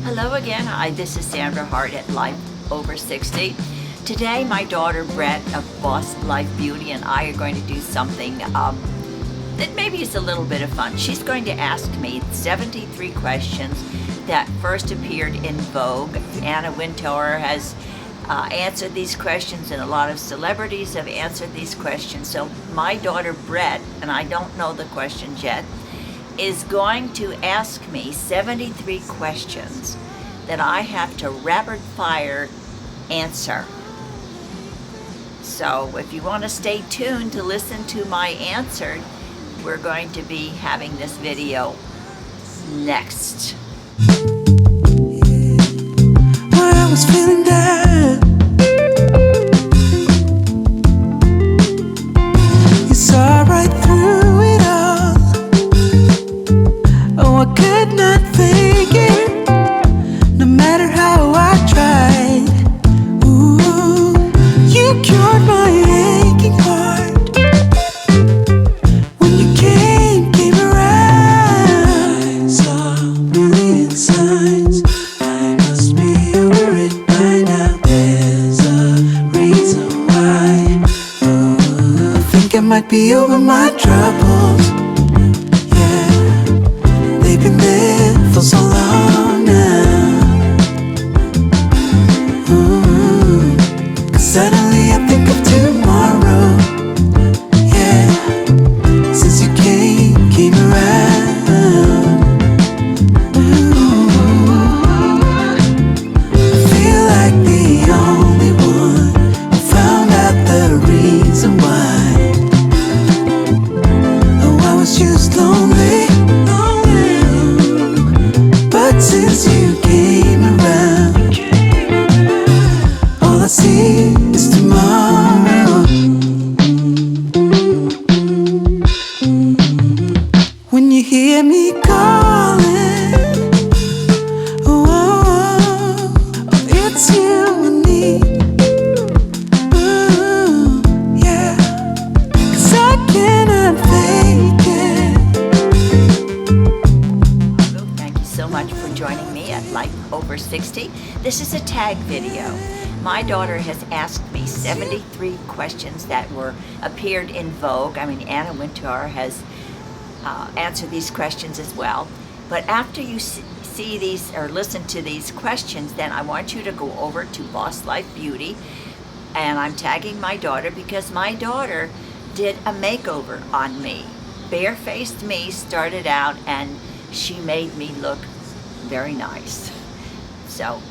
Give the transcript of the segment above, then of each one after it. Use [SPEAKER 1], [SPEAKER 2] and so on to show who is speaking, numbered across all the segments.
[SPEAKER 1] Hello again. This is Sandra Hart at Life Over 60. Today, my daughter Brett of Boss Life Beauty and I are going to do something that maybe is a little bit of fun. She's going to ask me 73 questions that first appeared in Vogue. Anna Wintour has answered these questions, and a lot of celebrities have answered these questions. So my daughter Brett, and I don't know the questions yet, is going to ask me 73 questions that I have to rapid fire answer. So if you want to stay tuned to listen to my answer, we're going to be having this video next.
[SPEAKER 2] When I was feeling down, you saw right through it all. Oh, I could not fake it, no matter how I tried. Ooh, you cured my aching heart. When you came around, I saw a million signs. I must be over it by now. There's a reason why. Ooh, I think I might be over my troubles. They've been there for so long now. Ooh, 'cause suddenly I think of tomorrow. Yeah, since you came around. Ooh, I feel like the only one who found out the reason why. Oh, I was just lonely. But since you came around, all I see is tomorrow. When you hear me calling, oh, it's you I need. Ooh, yeah, 'cause I cannot fake it.
[SPEAKER 1] Thank you so much for joining me at Life Over 60. This is a tag video. My daughter has asked me 73 questions that appeared in Vogue. I mean, Anna Wintour has answered these questions as well. But after you see these or listen to these questions, then I want you to go over to Boss Life Beauty, and I'm tagging my daughter because my daughter did a makeover on me. Barefaced me started out, and she made me look very nice. So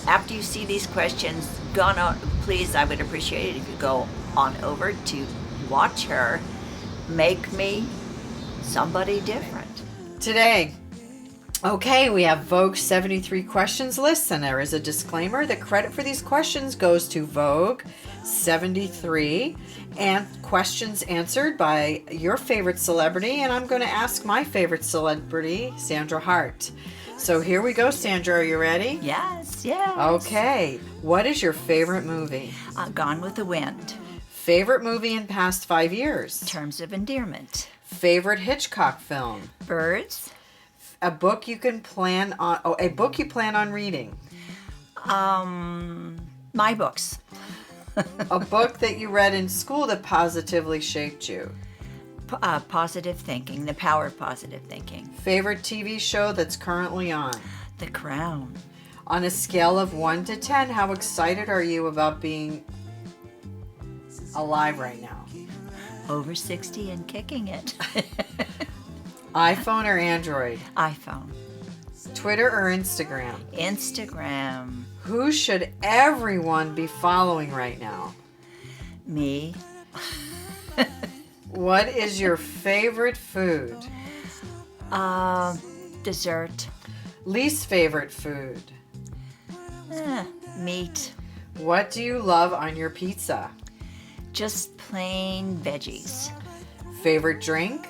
[SPEAKER 1] after you see these questions, please, I would appreciate it if you go on over to watch her make me somebody different.
[SPEAKER 3] Today, okay, we have Vogue 73 questions list, and there is a disclaimer. The credit for these questions goes to Vogue 73 and questions answered by your favorite celebrity, and I'm going to ask my favorite celebrity, Sandra Hart. So here we go, Sandra. Are you ready?
[SPEAKER 1] Yes.
[SPEAKER 3] Okay. What is your favorite movie?
[SPEAKER 1] Gone with the Wind.
[SPEAKER 3] Favorite movie in past 5 years?
[SPEAKER 1] Terms of Endearment.
[SPEAKER 3] Favorite Hitchcock film?
[SPEAKER 1] Birds.
[SPEAKER 3] A book you plan on reading?
[SPEAKER 1] My books.
[SPEAKER 3] A book that you read in school that positively shaped you?
[SPEAKER 1] Positive Thinking. The Power of Positive Thinking.
[SPEAKER 3] Favorite TV show that's currently on?
[SPEAKER 1] The Crown.
[SPEAKER 3] On a scale of 1 to 10, how excited are you about being alive right now?
[SPEAKER 1] Over 60 and kicking it.
[SPEAKER 3] iPhone or Android?
[SPEAKER 1] iPhone.
[SPEAKER 3] Twitter or Instagram?
[SPEAKER 1] Instagram.
[SPEAKER 3] Who should everyone be following right now?
[SPEAKER 1] Me.
[SPEAKER 3] What is your favorite food?
[SPEAKER 1] Dessert.
[SPEAKER 3] Least favorite food?
[SPEAKER 1] Meat.
[SPEAKER 3] What do you love on your pizza?
[SPEAKER 1] Just plain veggies.
[SPEAKER 3] Favorite drink?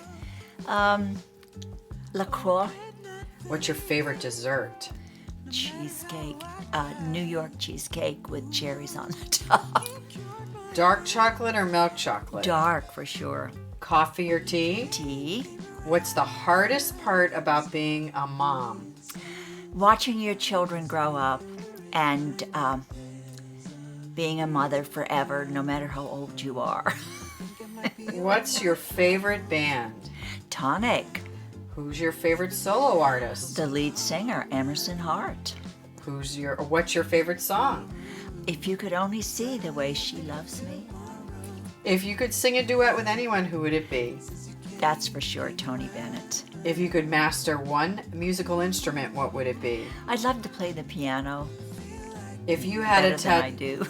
[SPEAKER 1] LaCroix.
[SPEAKER 3] What's your favorite dessert?
[SPEAKER 1] Cheesecake. New York cheesecake with cherries on the top.
[SPEAKER 3] Dark chocolate or milk chocolate?
[SPEAKER 1] Dark for sure.
[SPEAKER 3] Coffee or tea?
[SPEAKER 1] Tea.
[SPEAKER 3] What's the hardest part about being a mom?
[SPEAKER 1] Watching your children grow up and being a mother forever, no matter how old you are.
[SPEAKER 3] What's your favorite band?
[SPEAKER 1] Tonic,
[SPEAKER 3] Who's your favorite solo artist?
[SPEAKER 1] the lead singer, Emerson Hart.
[SPEAKER 3] What's your favorite song?
[SPEAKER 1] If you could only see the way she loves me.
[SPEAKER 3] If you could sing a duet with anyone, who would it be?
[SPEAKER 1] That's for sure, Tony Bennett.
[SPEAKER 3] If you could master one musical instrument, what would it be?
[SPEAKER 1] I'd love to play the piano
[SPEAKER 3] If you had
[SPEAKER 1] better than I do.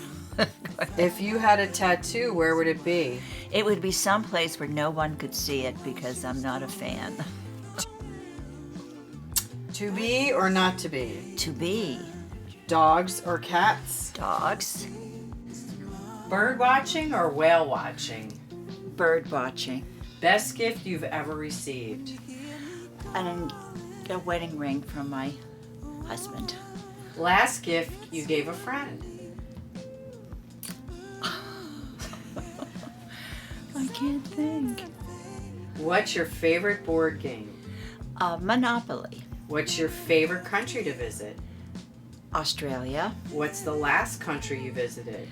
[SPEAKER 3] If you had a tattoo, where would it be?
[SPEAKER 1] It would be someplace where no one could see it because I'm not a fan.
[SPEAKER 3] To be or not to be?
[SPEAKER 1] To be.
[SPEAKER 3] Dogs or cats?
[SPEAKER 1] Dogs.
[SPEAKER 3] Bird watching or whale watching?
[SPEAKER 1] Bird watching.
[SPEAKER 3] Best gift you've ever received?
[SPEAKER 1] And a wedding ring from my husband.
[SPEAKER 3] Last gift you gave a friend?
[SPEAKER 1] I can't think.
[SPEAKER 3] What's your favorite board game?
[SPEAKER 1] Monopoly.
[SPEAKER 3] What's your favorite country to visit?
[SPEAKER 1] Australia.
[SPEAKER 3] What's the last country you visited?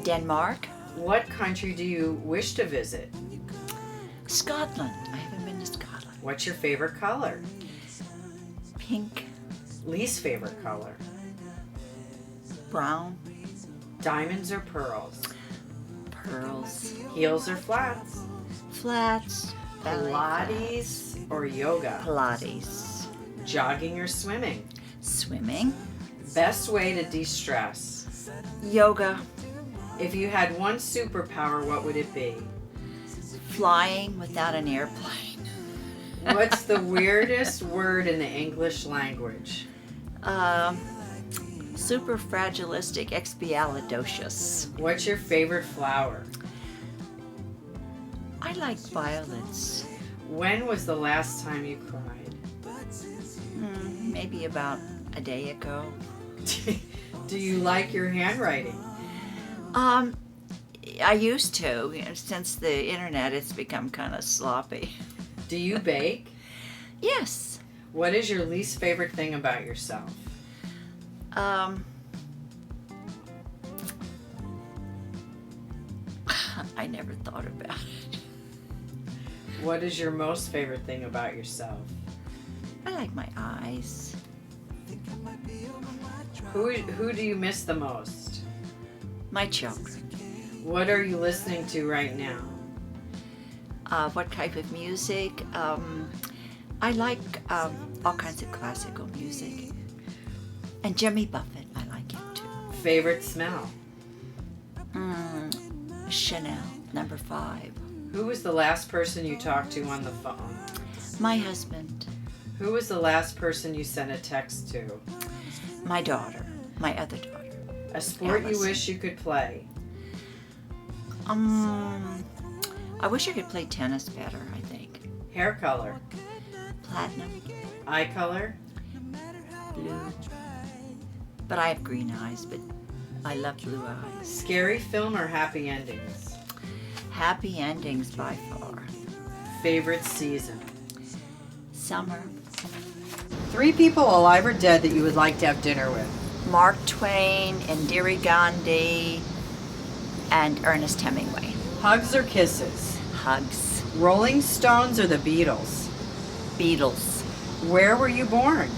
[SPEAKER 1] Denmark.
[SPEAKER 3] What country do you wish to visit?
[SPEAKER 1] Scotland. I haven't been to Scotland.
[SPEAKER 3] What's your favorite color?
[SPEAKER 1] Pink.
[SPEAKER 3] Least favorite color?
[SPEAKER 1] Brown.
[SPEAKER 3] Diamonds or pearls?
[SPEAKER 1] Pearls.
[SPEAKER 3] Heels or flats?
[SPEAKER 1] Flats. ballet
[SPEAKER 3] Pilates or yoga?
[SPEAKER 1] Pilates.
[SPEAKER 3] Jogging or swimming?
[SPEAKER 1] Swimming.
[SPEAKER 3] Best way to de-stress?
[SPEAKER 1] Yoga.
[SPEAKER 3] If you had one superpower, what would it be?
[SPEAKER 1] Flying without an airplane.
[SPEAKER 3] What's the weirdest word in the English language?
[SPEAKER 1] Superfragilisticexpialidocious.
[SPEAKER 3] What's your favorite flower?
[SPEAKER 1] I like violets.
[SPEAKER 3] When was the last time you cried?
[SPEAKER 1] Maybe about a day ago.
[SPEAKER 3] Do you like your handwriting?
[SPEAKER 1] I used to. Since the internet, it's become kind of sloppy.
[SPEAKER 3] Do you bake?
[SPEAKER 1] Yes.
[SPEAKER 3] What is your least favorite thing about yourself?
[SPEAKER 1] I never thought about it.
[SPEAKER 3] What is your most favorite thing about yourself?
[SPEAKER 1] I like my eyes.
[SPEAKER 3] Who do you miss the most?
[SPEAKER 1] My children.
[SPEAKER 3] What are you listening to right now?
[SPEAKER 1] What type of music? I like all kinds of classical music. And Jimmy Buffett, I like him too.
[SPEAKER 3] Favorite smell?
[SPEAKER 1] Chanel, number 5.
[SPEAKER 3] Who was the last person you talked to on the phone?
[SPEAKER 1] My husband.
[SPEAKER 3] Who was the last person you sent a text to?
[SPEAKER 1] My daughter. My other daughter.
[SPEAKER 3] A sport you
[SPEAKER 1] Alice.
[SPEAKER 3] wish you could play?
[SPEAKER 1] I wish I could play tennis better, I think.
[SPEAKER 3] Hair color?
[SPEAKER 1] Platinum,
[SPEAKER 3] Eye color?
[SPEAKER 1] blue. But I have green eyes, but I love blue eyes.
[SPEAKER 3] Scary film or happy endings?
[SPEAKER 1] Happy endings by far.
[SPEAKER 3] Favorite season?
[SPEAKER 1] Summer.
[SPEAKER 3] 3 people, alive or dead, that you would like to have dinner with?
[SPEAKER 1] Mark Twain, Indira Gandhi, and Ernest Hemingway.
[SPEAKER 3] Hugs or kisses?
[SPEAKER 1] Hugs.
[SPEAKER 3] Rolling Stones or the Beatles?
[SPEAKER 1] Beatles.
[SPEAKER 3] Where were you born?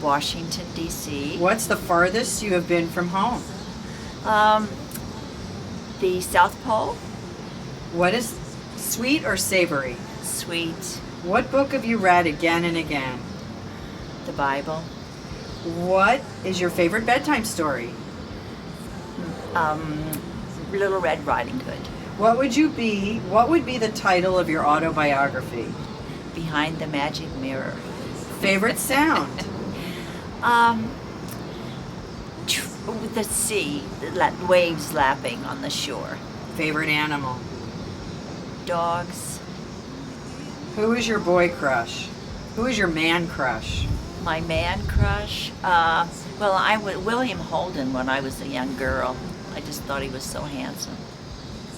[SPEAKER 1] Washington, D.C.
[SPEAKER 3] What's the farthest you have been from home?
[SPEAKER 1] The South Pole.
[SPEAKER 3] What is sweet or savory?
[SPEAKER 1] Sweet.
[SPEAKER 3] What book have you read again and again?
[SPEAKER 1] The Bible.
[SPEAKER 3] What is your favorite bedtime story?
[SPEAKER 1] Little Red Riding Hood.
[SPEAKER 3] What would be the title of your autobiography?
[SPEAKER 1] Behind the Magic Mirror.
[SPEAKER 3] Favorite sound?
[SPEAKER 1] The sea, the waves lapping on the shore.
[SPEAKER 3] Favorite animal?
[SPEAKER 1] Dogs.
[SPEAKER 3] Who is your boy crush? Who is your man crush?
[SPEAKER 1] My man crush. Well, I was William Holden when I was a young girl. I just thought he was so handsome.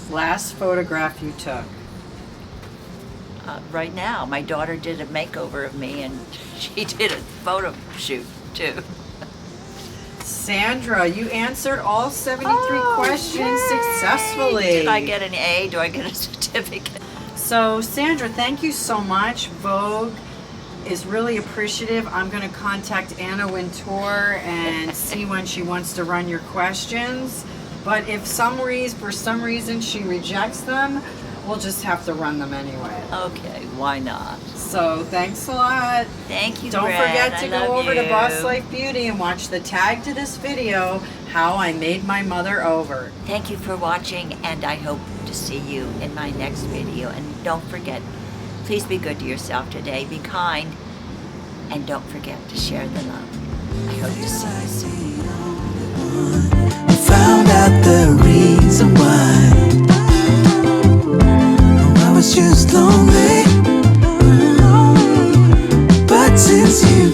[SPEAKER 3] Last photograph you took?
[SPEAKER 1] right now. My daughter did a makeover of me, and she did a photo shoot too.
[SPEAKER 3] Sandra, you answered all 73
[SPEAKER 1] Oh,
[SPEAKER 3] questions
[SPEAKER 1] yay!
[SPEAKER 3] successfully.
[SPEAKER 1] Did I get an A? Do I get a certificate?
[SPEAKER 3] So, Sandra, thank you so much. Vogue is really appreciative. I'm going to contact Anna Wintour and see when she wants to run your questions. But if for some reason she rejects them, we'll just have to run them anyway.
[SPEAKER 1] Okay, why not?
[SPEAKER 3] So, thanks a lot.
[SPEAKER 1] Thank you,
[SPEAKER 3] Don't
[SPEAKER 1] Brad.
[SPEAKER 3] forget to
[SPEAKER 1] I
[SPEAKER 3] go
[SPEAKER 1] love
[SPEAKER 3] over to
[SPEAKER 1] you.
[SPEAKER 3] Boss Life Beauty and watch the tag to this video, How I Made My Mother Over.
[SPEAKER 1] Thank you for watching, and I hope to see you in my next video. And don't forget, please be good to yourself today. Be kind, and don't forget to share the love. I hope to see you soon.
[SPEAKER 2] I found out the reason why. Oh, I was just lonely. But since you